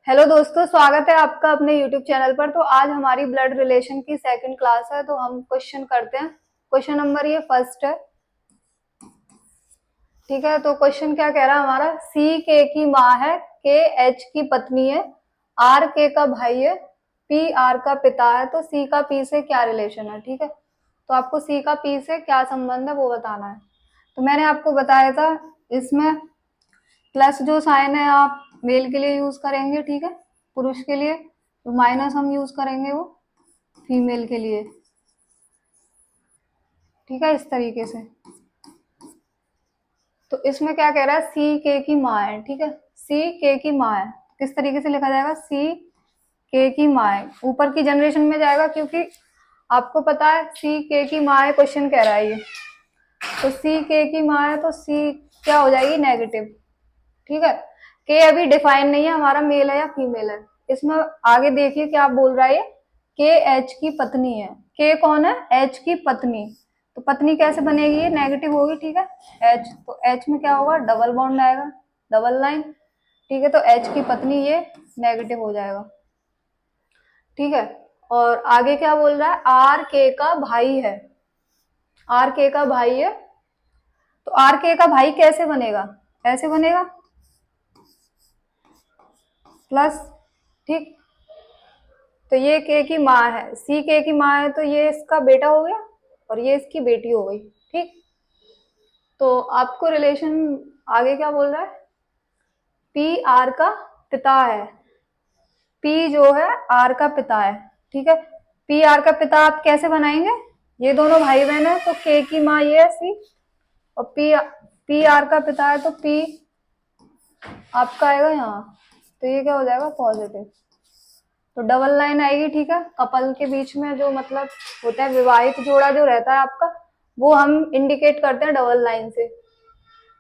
Hello दोस्तों, स्वागत है आपका अपने यूट्यूब चैनल पर। तो आज हमारी ब्लड रिलेशन की सेकंड क्लास है, तो हम क्वेश्चन करते हैं। क्वेश्चन नंबर ये फर्स्ट है, ठीक है। तो क्वेश्चन क्या कह रहा है हमारा, सी के की माँ है, के एच की पत्नी है, आर के का भाई है, पी आर का पिता है, तो सी का पी से क्या रिलेशन है, ठीक है। तो आपको सी का पी से क्या संबंध है वो बताना है। तो मैंने आपको बताया था इसमें प्लस जो साइन है आप मेल के लिए यूज करेंगे, ठीक है। पुरुष के लिए तो माइनस हम यूज करेंगे वो फीमेल के लिए, ठीक है, इस तरीके से। तो इसमें क्या कह रहा है, सी के की माँ है, ठीक है। सी के की माँ है, किस तरीके से लिखा जाएगा, सी के की माँ है, ऊपर की जनरेशन में जाएगा, क्योंकि आपको पता है सी के की माँ है, क्वेश्चन कह रहा है ये। तो सी के की माँ है तो सी क्या हो जाएगी, नेगेटिव, ठीक है। के अभी डिफाइन नहीं है हमारा मेल है या फीमेल है। इसमें आगे देखिए क्या बोल रहा है, के एच की पत्नी है। के कौन है, एच की पत्नी। तो पत्नी कैसे बनेगी, ये नेगेटिव होगी, ठीक है। एच तो एच में क्या होगा, डबल बॉन्ड आएगा, डबल लाइन, ठीक है। तो एच की पत्नी ये नेगेटिव हो जाएगा, ठीक है। और आगे क्या बोल रहा है, आर के का भाई है, आर के का भाई है। तो आर के का भाई कैसे बनेगा, ऐसे बनेगा प्लस, ठीक। तो ये के की माँ है, सी के की माँ है, तो ये इसका बेटा हो गया और ये इसकी बेटी हो गई, ठीक। तो आपको रिलेशन आगे क्या बोल रहा है, पी आर का पिता है, पी जो है आर का पिता है, ठीक है। पी आर का पिता आप कैसे बनाएंगे, ये दोनों भाई बहन है, तो के की माँ ये है सी, और पी आर का पिता है, तो पी आपका आएगा यहाँ, तो ये क्या हो जाएगा, पॉजिटिव। तो डबल लाइन आएगी, ठीक है। कपल के बीच में जो मतलब होता है, विवाहित जोड़ा जो रहता है आपका, वो हम इंडिकेट करते हैं डबल लाइन से,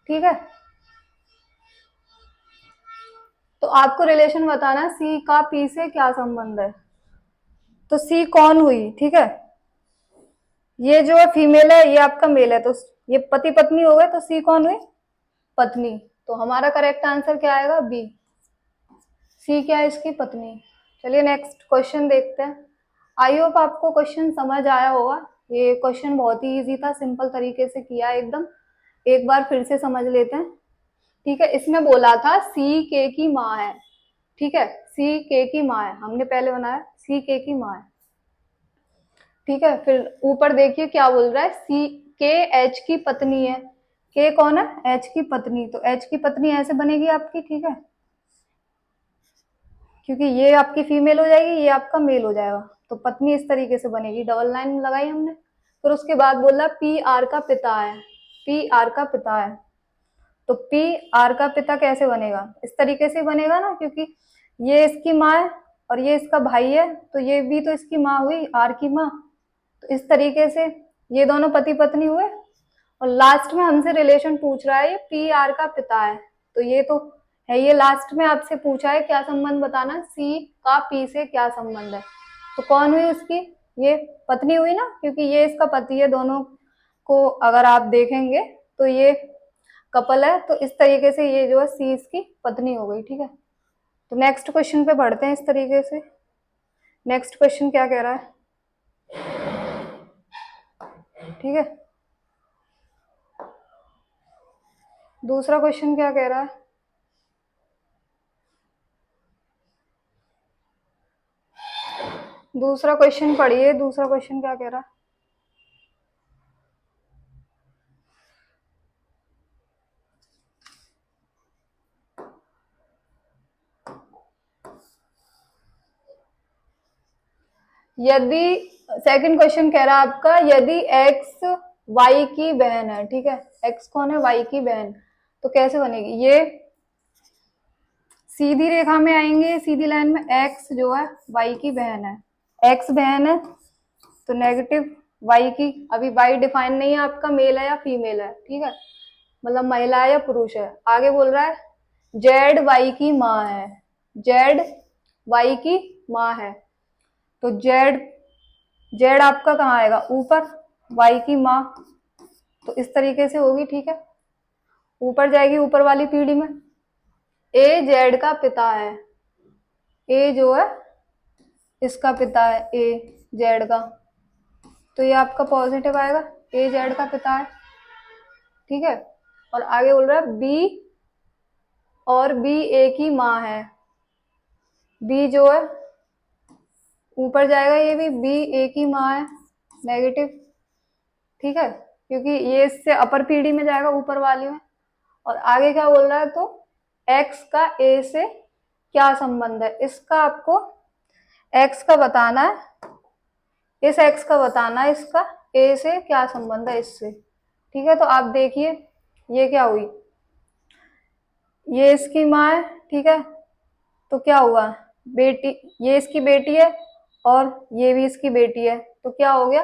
ठीक है। तो आपको रिलेशन बताना सी का पी से क्या संबंध है। तो सी कौन हुई, ठीक है। ये जो है फीमेल है, ये आपका मेल है, तो ये पति पत्नी हो गए, तो सी कौन हुई, पत्नी। तो हमारा करेक्ट आंसर क्या आएगा, बी। सी क्या है, इसकी पत्नी। चलिए नेक्स्ट क्वेश्चन देखते हैं। आई होप आपको क्वेश्चन समझ आया होगा। ये क्वेश्चन बहुत ही इजी था, सिंपल तरीके से किया एकदम। एक बार फिर से समझ लेते हैं, ठीक है। इसमें बोला था सी के की माँ है, ठीक है। सी के की माँ है, हमने पहले बनाया सी के की माँ है, ठीक है। फिर ऊपर देखिए क्या बोल रहा है, सी के एच की पत्नी है। के कौन है, एच की पत्नी। तो एच की पत्नी ऐसे बनेगी आपकी, ठीक है, क्योंकि ये आपकी फीमेल हो जाएगी, ये आपका मेल हो जाएगा। तो पत्नी इस तरीके से बनेगी, डबल लाइन लगाई हमने। फिर उसके बाद बोला पी आर का पिता है, पी आर का पिता है। तो पी आर का पिता कैसे बनेगा, इस तरीके से बनेगा ना, क्योंकि ये इसकी माँ है और ये इसका भाई है, तो ये भी तो इसकी माँ हुई, आर की माँ। तो इस तरीके से ये दोनों पति पत्नी हुए, और लास्ट में हमसे रिलेशन पूछ रहा है, ये पी आर का पिता है, तो ये तो है। ये लास्ट में आपसे पूछा है क्या संबंध बताना, सी का पी से क्या संबंध है। तो कौन हुई उसकी, ये पत्नी हुई ना, क्योंकि ये इसका पति है। दोनों को अगर आप देखेंगे तो ये कपल है, तो इस तरीके से ये जो है सी इसकी पत्नी हो गई, ठीक है। तो नेक्स्ट क्वेश्चन पे बढ़ते हैं इस तरीके से। नेक्स्ट क्वेश्चन क्या कह रहा है, ठीक है। दूसरा क्वेश्चन क्या कह रहा है, दूसरा क्वेश्चन पढ़िए, दूसरा क्वेश्चन क्या कह रहा है। यदि सेकंड क्वेश्चन कह रहा है आपका, यदि एक्स वाई की बहन है, ठीक है। एक्स कौन है, वाई की बहन। तो कैसे बनेगी, ये सीधी रेखा में आएंगे, सीधी लाइन में। एक्स जो है वाई की बहन है, एक्स बहन है, तो नेगेटिव वाई की। अभी वाई डिफाइन नहीं है आपका मेल है या फीमेल है, ठीक है, मतलब महिला है या पुरुष है। आगे बोल रहा है जेड वाई की माँ है, जेड वाई की माँ है। तो जेड जेड आपका कहाँ आएगा, ऊपर, वाई की माँ, तो इस तरीके से होगी, ठीक है। ऊपर जाएगी ऊपर वाली पीढ़ी में। ए जेड का पिता है, ए जो है इसका पिता है, ए जेड का, तो ये आपका पॉजिटिव आएगा, ए जेड का पिता है, ठीक है। और आगे बोल रहा है बी और बी ए की माँ है, बी जो है ऊपर जाएगा, ये भी बी ए की माँ है, नेगेटिव, ठीक है, क्योंकि ये इससे अपर पीढ़ी में जाएगा, ऊपर वाली में। और आगे क्या बोल रहा है, तो एक्स का ए से क्या संबंध है, इसका आपको एक्स का बताना है, इस एक्स का बताना है, इसका ए से क्या संबंध है इससे, ठीक है। तो आप देखिए ये क्या हुई, ये इसकी माँ है, ठीक है, तो क्या हुआ, बेटी, ये इसकी बेटी है और ये भी इसकी बेटी है, तो क्या हो गया,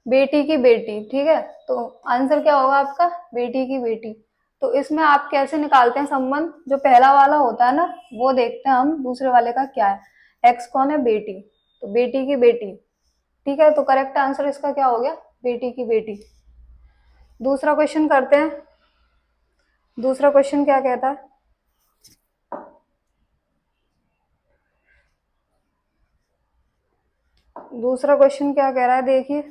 बेटी की बेटी, ठीक है। तो आंसर क्या होगा आपका, बेटी की बेटी। तो इसमें आप कैसे निकालते हैं संबंध, जो पहला वाला होता है ना वो देखते हैं हम, दूसरे वाले का क्या है, एक्स कौन है, बेटी, तो बेटी की बेटी, ठीक है। तो करेक्ट आंसर इसका क्या हो गया, बेटी की बेटी। दूसरा क्वेश्चन करते हैं, दूसरा क्वेश्चन क्या कहता है, दूसरा क्वेश्चन क्या कह रहा है, देखिए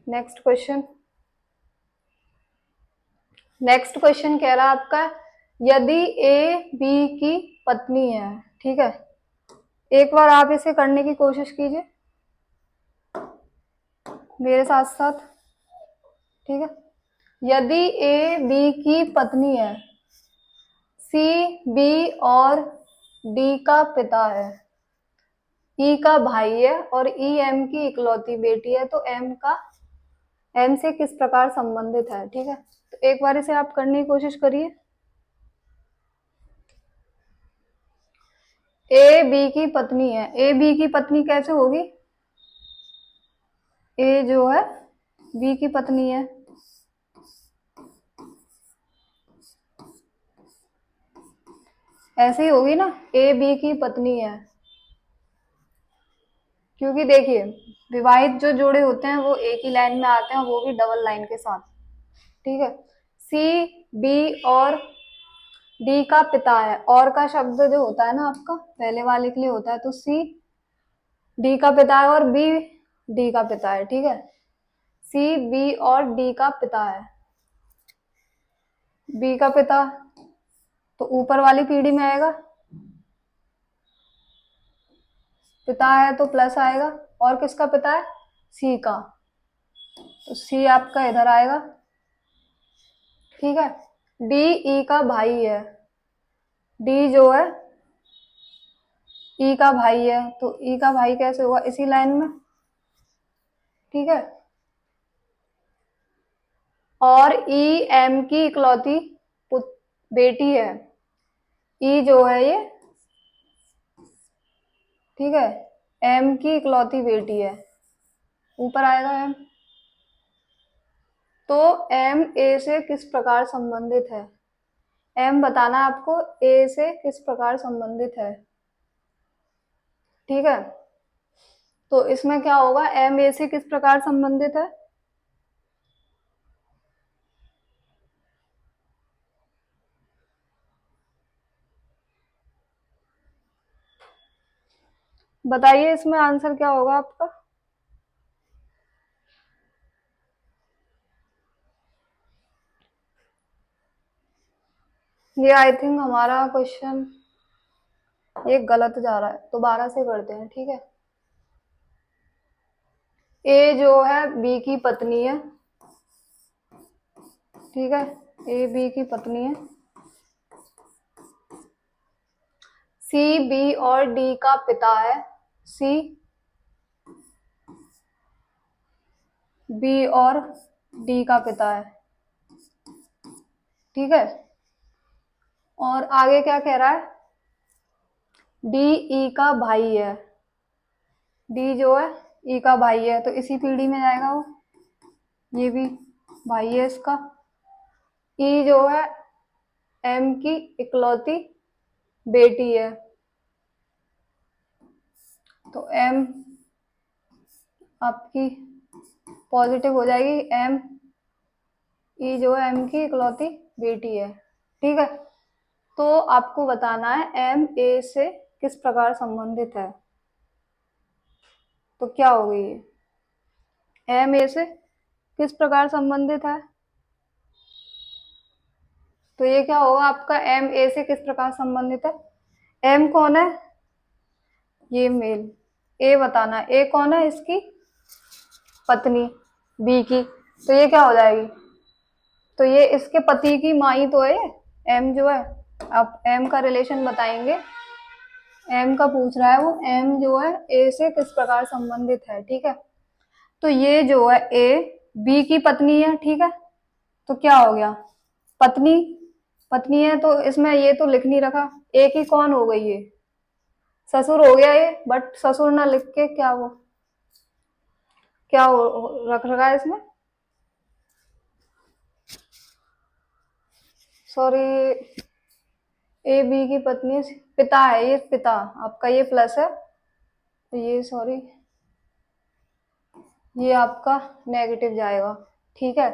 नेक्स्ट क्वेश्चन, नेक्स्ट क्वेश्चन कह रहा है आपका, यदि ए बी की पत्नी है, ठीक है, एक बार आप इसे करने की कोशिश कीजिए मेरे साथ साथ, ठीक है। यदि ए बी की पत्नी है, सी बी और डी का पिता है, ई का भाई है और ई एम की इकलौती बेटी है, तो एम का एम से किस प्रकार संबंधित है, ठीक है। तो एक बार इसे आप करने की कोशिश करिए। ए बी की पत्नी है, ए बी की पत्नी कैसे होगी, ए जो है बी की पत्नी है, ऐसे ही होगी ना, ए बी की पत्नी है, क्योंकि देखिए विवाहित जो जोड़े होते हैं वो एक ही लाइन में आते हैं, वो भी डबल लाइन के साथ, ठीक है। सी बी और डी का पिता है, और का शब्द जो होता है ना आपका पहले वाले के लिए होता है, तो सी डी का पिता है और बी डी का पिता है, ठीक है। सी बी और डी का पिता है, बी का पिता तो ऊपर वाली पीढ़ी में आएगा, पिता है तो प्लस आएगा, और किसका पिता है, सी का, तो सी आपका इधर आएगा, ठीक है। डी ई का भाई है, डी जो है ई का भाई है, तो ई का भाई कैसे होगा, इसी लाइन में, ठीक है। और ई एम की इकलौती बेटी है, ई जो है ये, ठीक है, एम की इकलौती बेटी है, ऊपर आएगा एम, तो एम ए से किस प्रकार संबंधित है, एम बताना है आपको, ए से किस प्रकार संबंधित है, ठीक है। तो इसमें क्या होगा, एम ए से किस प्रकार संबंधित है, बताइए इसमें आंसर क्या होगा आपका। ये आई थिंक हमारा क्वेश्चन ये गलत जा रहा है, दोबारा से करते हैं, ठीक है। ए जो है बी की पत्नी है, ठीक है, ए बी की पत्नी है, सी बी और डी का पिता है, सी बी और डी का पिता है, ठीक है। और आगे क्या कह रहा है, डी ई का भाई है, डी जो है ई का भाई है, तो इसी पीढ़ी में जाएगा वो, ये भी भाई है इसका, ई जो है एम की इकलौती बेटी है, तो एम आपकी पॉजिटिव हो जाएगी, एम ई जो है एम की इकलौती बेटी है, ठीक है। तो आपको बताना है एम ए से किस प्रकार संबंधित है, तो क्या होगी ये, एम ए से किस प्रकार संबंधित है, तो ये क्या होगा आपका, एम ए से किस प्रकार संबंधित है। एम कौन है, ये मेल, ए बताना, ए कौन है, इसकी पत्नी, बी की, तो ये क्या हो जाएगी, तो ये इसके पति की माँ ही तो है ये, एम जो है। आप एम का रिलेशन बताएंगे, एम का पूछ रहा है वो, एम जो है ए से किस प्रकार संबंधित है, ठीक है। तो ये जो है ए बी की पत्नी है, ठीक है, तो क्या हो गया, पत्नी, पत्नी है तो इसमें ये तो लिख नहीं रखा, ए की कौन हो गई ये, ससुर हो गया ये, बट ससुर ना लिख के क्या वो क्या रख रखा है इसमें, सॉरी, ए बी की पत्नी, पिता है ये, पिता आपका, ये प्लस है, तो ये सॉरी, ये आपका नेगेटिव जाएगा, ठीक है।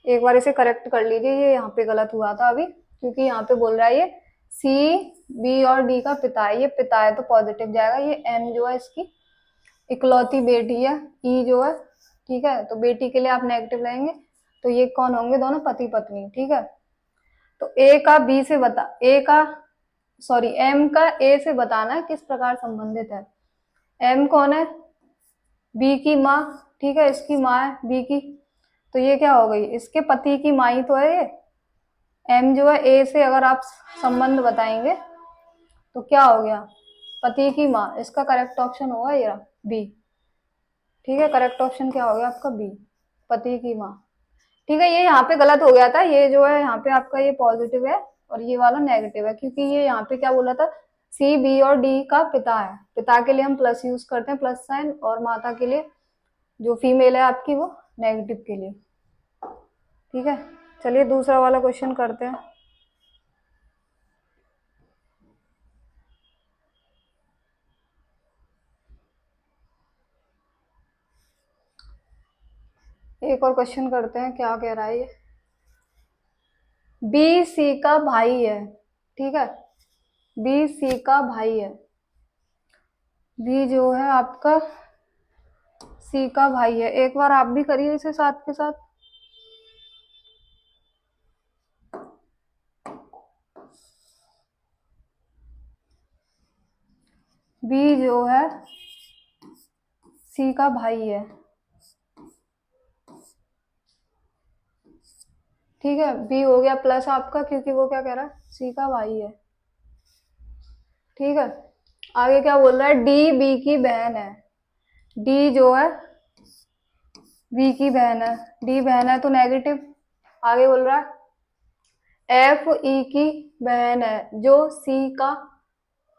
एक बार इसे करेक्ट कर लीजिए, ये यहाँ पे गलत हुआ था अभी, क्योंकि यहाँ पे बोल रहा है ये सी बी और डी का पिता है, ये पिता है तो पॉजिटिव जाएगा, ये एम जो है इसकी इकलौती बेटी है, ई जो है, ठीक है, तो बेटी के लिए आप नेगेटिव लेंगे, तो ये कौन होंगे, दोनों पति पत्नी, ठीक है। तो ए का बी से बता, ए का सॉरी एम का ए से बताना है किस प्रकार संबंधित है। एम कौन है, बी की माँ, ठीक है, इसकी माँ है बी की, तो ये क्या हो गई, इसके पति की माँ ही तो है ये। एम जो है ए से अगर आप संबंध बताएंगे तो क्या हो गया, पति की माँ, इसका करेक्ट ऑप्शन होगा ये बी, ठीक है, करेक्ट ऑप्शन क्या हो गया आपका बी, पति की माँ, ठीक है। ये यहाँ पे गलत हो गया था, ये जो है यहाँ पे आपका ये पॉजिटिव है और ये वाला नेगेटिव है, क्योंकि ये यहाँ पे क्या बोला था, सी बी और डी का पिता है, पिता के लिए हम प्लस यूज करते हैं, प्लस साइन, और माता के लिए जो फीमेल है आपकी वो नेगेटिव के लिए, ठीक है। चलिए दूसरा वाला क्वेश्चन करते हैं। एक और क्वेश्चन करते हैं, क्या कह रहा है ये, बी सी का भाई है, ठीक है, बी सी का भाई है, बी जो है आपका सी का भाई है, एक बार आप भी करिए इसे साथ के साथ, बी जो है सी का भाई है, ठीक है, बी हो गया प्लस आपका, क्योंकि वो क्या कह रहा है, सी का भाई है, ठीक है। आगे क्या बोल रहा है, डी बी की बहन है, डी जो है बी की बहन है, डी बहन है तो नेगेटिव। आगे बोल रहा है एफ ई की बहन है जो सी का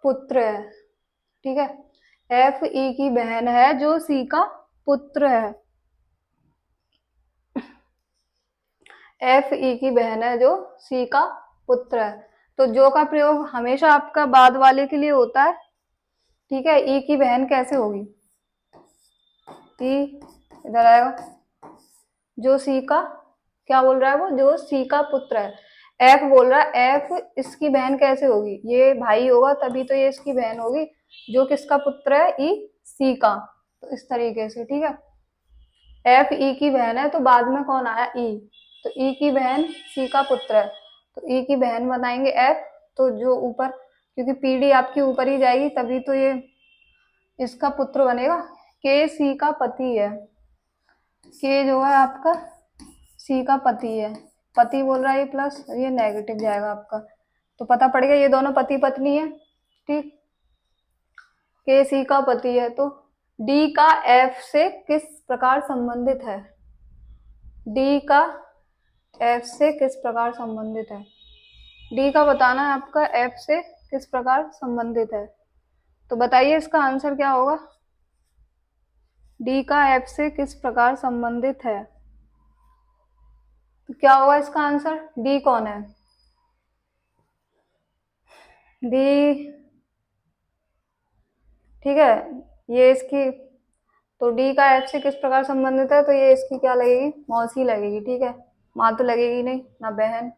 पुत्र है, ठीक है, एफ ई की बहन है जो सी का पुत्र है, एफ ई की बहन है जो सी का पुत्र है, तो जो का प्रयोग हमेशा आपका बाद वाले के लिए होता है, ठीक है। ई की बहन कैसे होगी, ई इधर आएगा, जो सी का, क्या बोल रहा है वो, जो सी का पुत्र है, एफ बोल रहा है, एफ इसकी बहन कैसे होगी, ये भाई होगा तभी तो ये इसकी बहन होगी, जो किसका पुत्र है, ई सी का, तो इस तरीके से, ठीक है। एफ ई की बहन है तो बाद में कौन आया, ई, तो ई की बहन सी का पुत्र है, तो ई की बहन बनाएंगे एफ, तो जो ऊपर, क्योंकि पीडी आपकी ऊपर ही जाएगी तभी तो ये इसका पुत्र बनेगा, के सी का पति है, के जो है आपका सी का पति है, पति बोल रहा है ये प्लस, ये नेगेटिव जाएगा आपका, तो पता पड़ गया ये दोनों पति पत्नी है, ठीक, के सी का पति है, तो डी का एफ से किस प्रकार संबंधित है, डी का एफ से किस प्रकार संबंधित है, डी का बताना है आपका, एफ से किस प्रकार संबंधित है, तो बताइए इसका आंसर क्या होगा, डी का एफ से किस प्रकार संबंधित है, तो क्या होगा इसका आंसर, डी कौन है, डी, ठीक है, ये इसकी, तो डी का एफ से किस प्रकार संबंधित है, तो ये इसकी क्या लगेगी, मौसी लगेगी, ठीक है, माँ तो लगेगी नहीं ना बहन,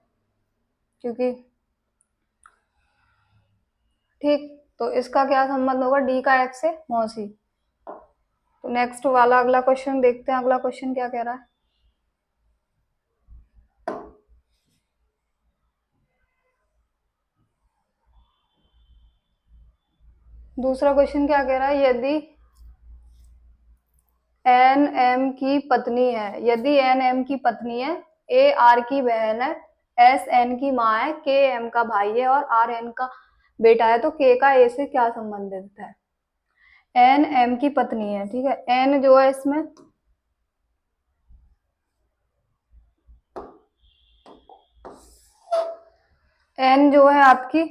क्योंकि, ठीक, तो इसका क्या संबंध होगा डी का एक्स से? मौसी। तो नेक्स्ट वाला अगला क्वेश्चन देखते हैं, अगला क्वेश्चन क्या कह रहा है। दूसरा क्वेश्चन क्या कह रहा है, यदि एन एम की पत्नी है, यदि एन एम की पत्नी है, ए आर की बहन है, एस एन की माँ है, के एम का भाई है और आर एन का बेटा है, तो के का ए से क्या संबंधित है? एन एम की पत्नी है, ठीक है। एन जो है इसमें एन जो है आपकी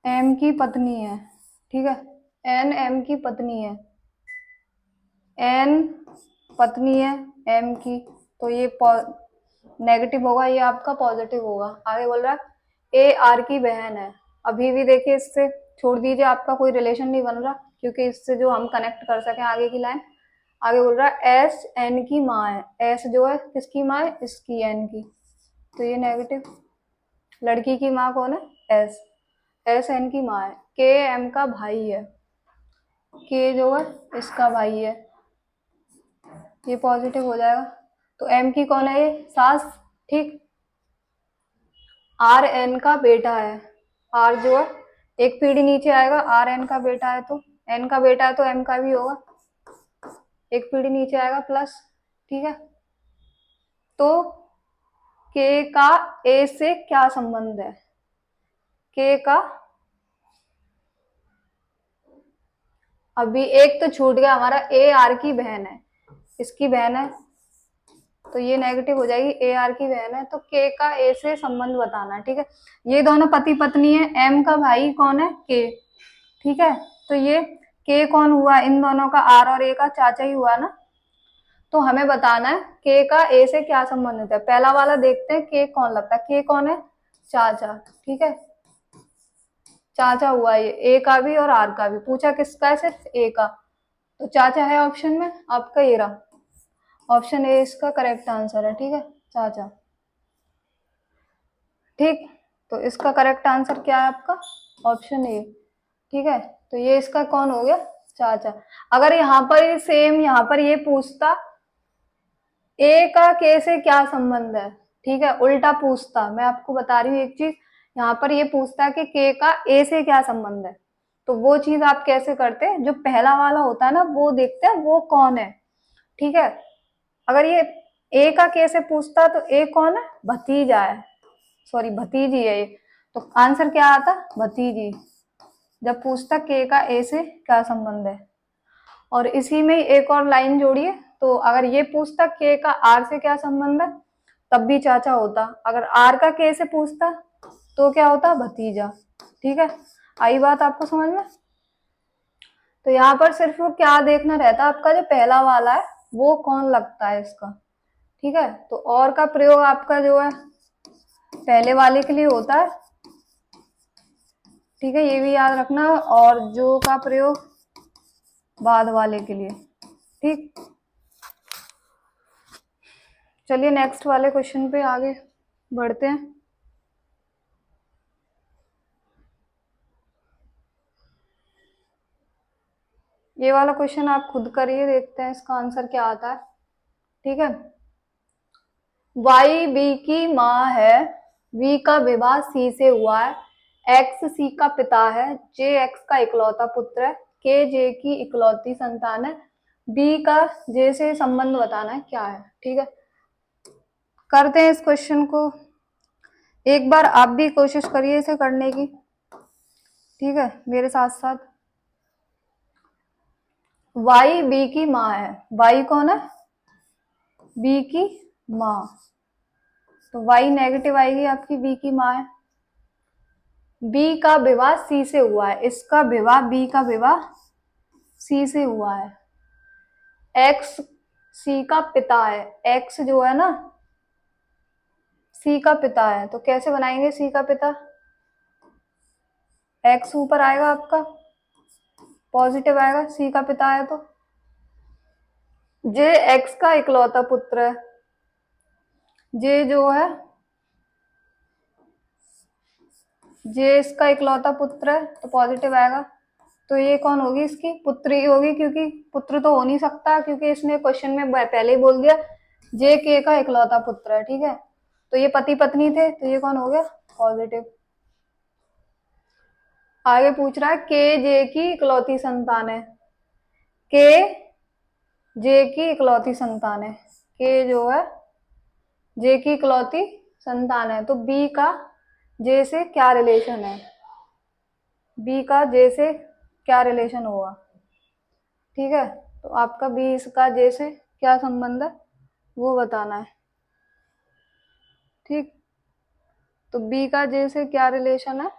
एम की पत्नी है, ठीक है। एन एम की पत्नी है, एन पत्नी है एम की, तो ये नेगेटिव होगा, ये आपका पॉजिटिव होगा। आगे बोल रहा है ए आर की बहन है। अभी भी देखिए, इससे छोड़ दीजिए, आपका कोई रिलेशन नहीं बन रहा, क्योंकि इससे जो हम कनेक्ट कर सके आगे की लाइन। आगे बोल रहा है एस एन की माँ है, एस जो है किसकी माँ है? इसकी, एन की, तो ये नेगेटिव। लड़की की माँ कौन है? एस, एस एन की माँ है। के एम का भाई है, के जो है इसका भाई है, ये पॉजिटिव हो जाएगा। तो एम की कौन है? ये सास, ठीक। आर एन का बेटा है, आर जो है एक पीढ़ी नीचे आएगा, आर एन का बेटा है, तो एन का बेटा है तो एम का भी होगा, एक पीढ़ी नीचे आएगा प्लस, ठीक है। तो के का ए से क्या संबंध है? के का, अभी एक तो छूट गया हमारा, ए आर की बहन है, इसकी बहन है, तो ये नेगेटिव हो जाएगी। ए आर की बहन है, तो के का ए से संबंध बताना है, ठीक है। ये दोनों पति पत्नी है, एम का भाई कौन है? के, ठीक है। तो ये के कौन हुआ? इन दोनों का, आर और ए का चाचा ही हुआ ना। तो हमें बताना है के का ए से क्या संबंधित है। पहला वाला देखते हैं, के कौन लगता है? के कौन है? चाचा, ठीक है, चाचा हुआ ये, ए का भी और आर का भी। पूछा किसका है? सिर्फ ए का, तो चाचा है ऑप्शन में आपका, ये रहा ऑप्शन ए इसका करेक्ट आंसर है, ठीक है, चाचा, ठीक। तो इसका करेक्ट आंसर क्या है आपका? ऑप्शन ए, ठीक है। तो ये इसका कौन हो गया? चाचा। अगर यहाँ पर सेम, यहाँ पर ये पूछता ए का के से क्या संबंध है, ठीक है, उल्टा पूछता, मैं आपको बता रही हूँ एक चीज, यहाँ पर ये पूछता कि के का ए से क्या संबंध है, तो वो चीज आप कैसे करते हैं? जो पहला वाला होता है ना, वो देखते हैं वो कौन है, ठीक है। अगर ये ए का के से पूछता तो ए कौन है? भतीजा है, सॉरी भतीजी है ये, तो आंसर क्या आता? भतीजी। जब पूछता के का ए से क्या संबंध है। और इसी में एक और लाइन जोड़िए, तो अगर ये पूछता के का आर से क्या संबंध है, तब भी चाचा होता। अगर आर का के से पूछता तो क्या होता? भतीजा, ठीक है। आई बात आपको समझ में? तो यहाँ पर सिर्फ वो क्या देखना रहता है आपका, जो पहला वाला है वो कौन लगता है इसका, ठीक है। तो और का प्रयोग आपका जो है पहले वाले के लिए होता है, ठीक है, ये भी याद रखना, और जो का प्रयोग बाद वाले के लिए, ठीक। चलिए नेक्स्ट वाले क्वेश्चन पे आगे बढ़ते हैं। ये वाला क्वेश्चन आप खुद करिए, देखते हैं इसका आंसर क्या आता है, ठीक है। वाई बी की माँ है, वी का विवाह सी से हुआ है, एक्स सी का पिता है, जे एक्स का इकलौता पुत्र है, के जे की इकलौती संतान है, बी का जे से संबंध बताना है, क्या है, ठीक है। करते हैं इस क्वेश्चन को, एक बार आप भी कोशिश करिए इसे करने की, ठीक है, मेरे साथ साथ। वाई बी की माँ है, वाई कौन है? बी की माँ, तो वाई नेगेटिव आएगी आपकी, बी की माँ है। बी का विवाह सी से हुआ है, इसका विवाह, बी का विवाह सी से हुआ है। एक्स सी का पिता है, एक्स जो है ना सी का पिता है, तो कैसे बनाएंगे सी का पिता? एक्स ऊपर आएगा आपका, पॉजिटिव आएगा, सी का पिता है तो। जे एक्स का इकलौता पुत्र है, जे जो है जे इसका इकलौता पुत्र है तो पॉजिटिव आएगा। तो ये कौन होगी, इसकी पुत्री होगी, क्योंकि पुत्र तो हो नहीं सकता, क्योंकि इसने क्वेश्चन में पहले ही बोल दिया जे के का इकलौता पुत्र है। ठीक है, तो ये पति पत्नी थे, तो ये कौन हो गया, पॉजिटिव। आगे पूछ रहा है के जे की इकलौती संतान है। के जे की इकलौती संतान है, के जो है जे की इकलौती संतान है, तो बी का जे से क्या रिलेशन है, बी का जे से क्या रिलेशन होगा। ठीक है, तो आपका बी इसका जे से क्या संबंध है वो बताना है। ठीक, तो बी का जे से क्या रिलेशन है,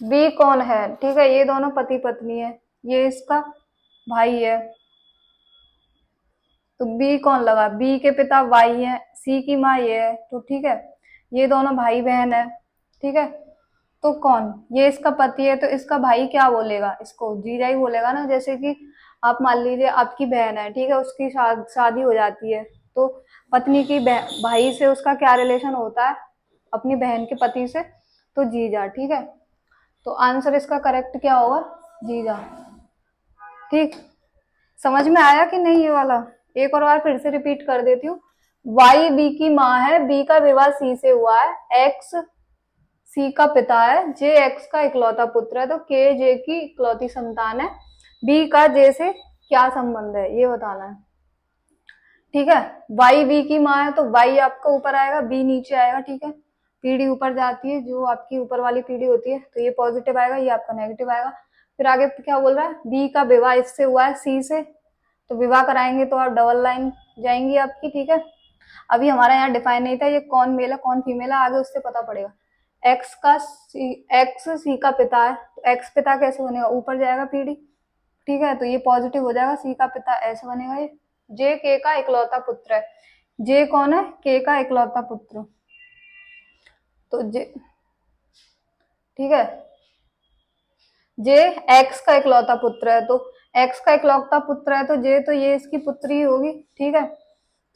बी कौन है, ठीक है, ये दोनों पति पत्नी है, ये इसका भाई है, तो बी कौन लगा, बी के पिता वाई है, सी की माँ ये है, तो ठीक है, ये दोनों भाई बहन है। ठीक है, तो कौन, ये इसका पति है, तो इसका भाई क्या बोलेगा, इसको जीजा ही बोलेगा ना। जैसे कि आप मान लीजिए आपकी बहन है, ठीक है, उसकी शादी हो जाती है, तो पत्नी की भाई से उसका क्या रिलेशन होता है, अपनी बहन के पति से, तो जीजा। ठीक है, तो आंसर इसका करेक्ट क्या होगा, जीजा। ठीक, समझ में आया कि नहीं ये वाला, एक और बार फिर से रिपीट कर देती हूँ। वाई बी की माँ है, बी का विवाह सी से हुआ है, एक्स सी का पिता है, जे एक्स का इकलौता पुत्र है, तो के जे की इकलौती संतान है, बी का जे से क्या संबंध है ये बताना है। ठीक है, वाई बी की माँ है, तो वाई आपका ऊपर आएगा, बी नीचे आएगा। ठीक है, पीढ़ी ऊपर जाती है, जो आपकी ऊपर वाली पीढ़ी होती है, तो ये पॉजिटिव आएगा, ये आपका नेगेटिव आएगा। फिर आगे क्या बोल रहा है, बी का विवाह इससे हुआ है, सी से, तो विवाह कराएंगे तो आप डबल लाइन जाएंगी आपकी। ठीक है, अभी हमारा यहाँ डिफाइन नहीं था ये कौन मेल है कौन फीमेल है, आगे उससे पता पड़ेगा। एक्स सी का पिता है, तो एक्स पिता कैसे बनेगा, ऊपर जाएगा पीढ़ी। ठीक है, तो ये पॉजिटिव हो जाएगा, सी का पिता ऐसे बनेगा। ये जे के का इकलौता पुत्र है, जे कौन है, के का इकलौता पुत्र, तो जे, ठीक है, जे एक्स का इकलौता पुत्र है, तो एक्स का इकलौता पुत्र है, तो जे, तो ये इसकी पुत्री होगी। ठीक है,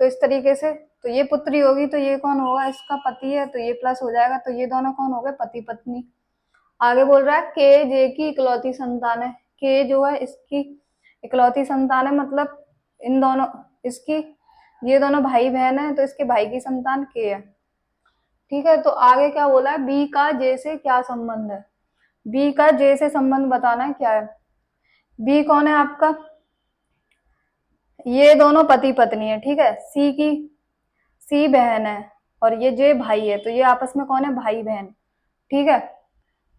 तो इस तरीके से, तो ये पुत्री होगी, तो ये कौन होगा, इसका पति है, तो ये प्लस हो जाएगा, तो ये दोनों कौन हो गए, पति पत्नी। आगे बोल रहा है के जे की इकलौती संतान है, के जो है इसकी इकलौती संतान है, मतलब इन दोनों, इसकी, ये दोनों भाई बहन है, तो इसके भाई की संतान के है। ठीक है, तो आगे क्या बोला है, बी का जे से क्या संबंध है, बी का जे से संबंध बताना है क्या है। बी कौन है आपका, ये दोनों पति पत्नी है। ठीक है, सी बहन है और ये जे भाई है, तो ये आपस में कौन है, भाई बहन। ठीक है,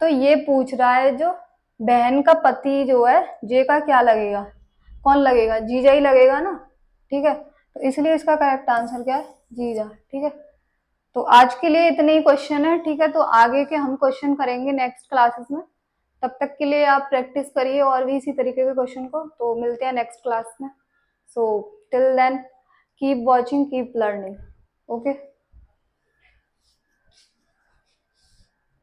तो ये पूछ रहा है जो बहन का पति जो है, जे का क्या लगेगा, कौन लगेगा, जीजा ही लगेगा ना। ठीक है, तो इसलिए इसका करेक्ट आंसर क्या है, जीजा। ठीक है, तो आज के लिए इतने ही क्वेश्चन है। ठीक है, तो आगे के हम क्वेश्चन करेंगे नेक्स्ट क्लासेस में, तब तक के लिए आप प्रैक्टिस करिए और भी इसी तरीके के क्वेश्चन को। तो मिलते हैं नेक्स्ट क्लास में। So till then keep watching, keep learning. Okay.